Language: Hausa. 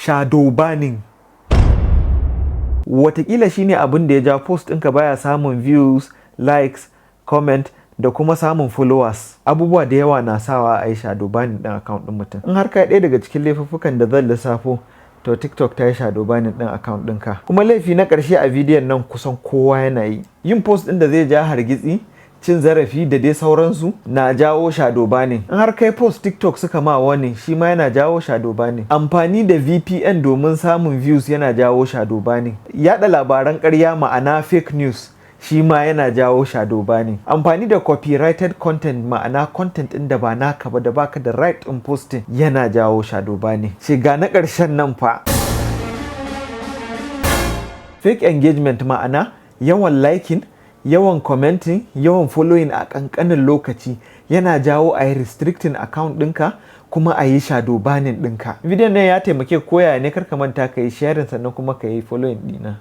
shadow banning. Watakila shine abin da ya ja post ɗinka baya samun views, likes, comment da kuma samun followers. Abubuwa da yawa na sawa a yi shadow banning ɗin account ɗin mutum. In har ka ɗaya daga cikin laifuffukan da zan lissafo, to TikTok ta yi shadow banning ɗin account ɗinka. Kuma laifi na ƙarshe a bidiyon nan kusan kowa yana yi. Yin post ɗin da zai ja hargitsi, cin zarafi da dai sauransu na jawo shadow banning. In har kai post TikTok suka ma wani, shi ma yana jawo shadow banning. Amfani da VPN domin samun views yana jawo shadow banning. Yaɗa labaran ƙarya ma'ana fake news shi ma yana jawo shadow banning. Amfani da copyrighted content ma'ana content ɗin da ba naka ba da baka da right in posting yana jawo shadow banning. Shiga na ƙarshen nan fa. Fake engagement ma'ana yawan liking, yawan commenting, yawan following a ƙanƙanin lokaci yana jawo a yi restricting account ɗinka kuma a yi shadow banning ɗinka. Bidiyon nan ya taimake koya ne, kar ka manta ka yi sharing sannan kuma ka yi following ɗina.